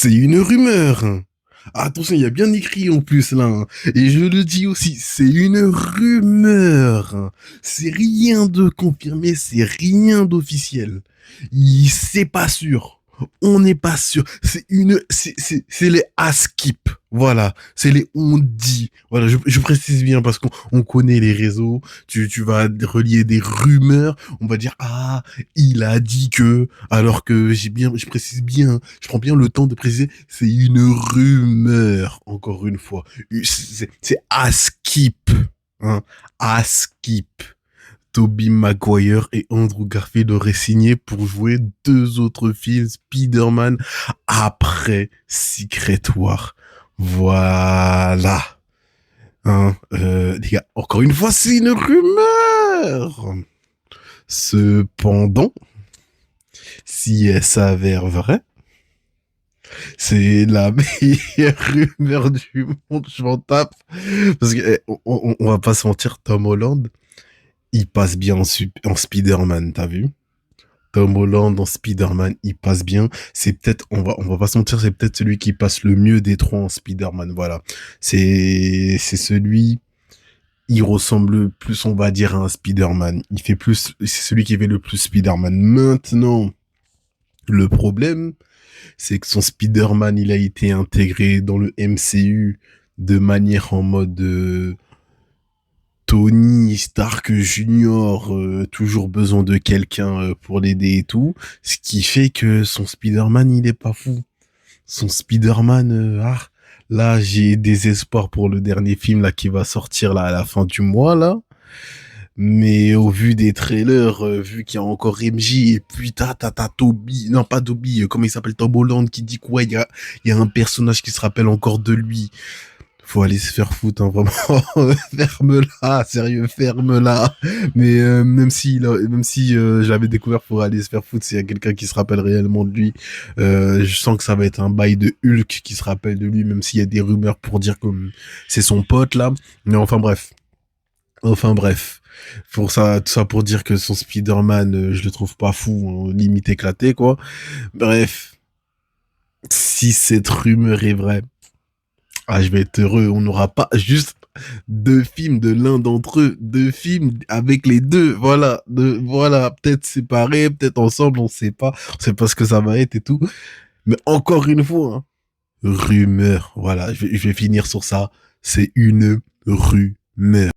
C'est une rumeur. Attention, il y a bien écrit en plus là, hein. Et je le dis aussi, c'est une rumeur. C'est rien de confirmé, c'est rien d'officiel. C'est pas sûr. On n'est pas sûr. C'est les askip. Voilà. C'est les on dit. Voilà. Je précise bien parce qu'on connaît les réseaux. Tu vas relier des rumeurs. On va dire, ah, il a dit que, alors que je précise bien, je prends bien le temps de préciser, c'est une rumeur, encore une fois. C'est askip. Hein. Askip. Tobey Maguire et Andrew Garfield auraient signé pour jouer deux autres films Spider-Man après Secret War. Voilà. Hein, les gars, encore une fois, c'est une rumeur. Cependant, si elle s'avère vraie, c'est la meilleure rumeur du monde, je m'en tape. Parce que, on va pas se mentir, Tom Holland, il passe bien en Spider-Man, t'as vu? Tom Holland en Spider-Man, il passe bien. C'est peut-être, on va pas se mentir, c'est peut-être celui qui passe le mieux des trois en Spider-Man. Voilà. C'est celui, il ressemble plus, on va dire, à un Spider-Man. Il fait plus, c'est celui qui fait le plus Spider-Man. Maintenant, le problème, c'est que son Spider-Man, il a été intégré dans le MCU de manière en mode, Tony Stark Junior, toujours besoin de quelqu'un pour l'aider et tout, ce qui fait que son Spider-Man, il est pas fou. Son Spider-Man, là, j'ai des espoirs pour le dernier film là qui va sortir là à la fin du mois là. Mais au vu des trailers, vu qu'il y a encore MJ et puis t'as Toby, non pas Toby, comment il s'appelle, Tom Holland qui dit quoi, il y a un personnage qui se rappelle encore de lui. Faut aller se faire foutre, hein, vraiment. Ferme-la, sérieux, ferme-la. Mais même si je l'avais découvert pour aller se faire foutre, s'il y a quelqu'un qui se rappelle réellement de lui, je sens que ça va être un bail de Hulk qui se rappelle de lui, même s'il y a des rumeurs pour dire que c'est son pote là. Mais enfin bref. Enfin bref. Pour ça, tout ça pour dire que son Spider-Man, je le trouve pas fou, hein, limite éclaté quoi. Bref. Si cette rumeur est vraie, ah, je vais être heureux. On n'aura pas juste deux films de l'un d'entre eux, deux films avec les deux. Voilà, voilà, peut-être séparés, peut-être ensemble, on sait pas ce que ça va être et tout. Mais encore une fois, hein, rumeur. Voilà, je vais finir sur ça. C'est une rumeur.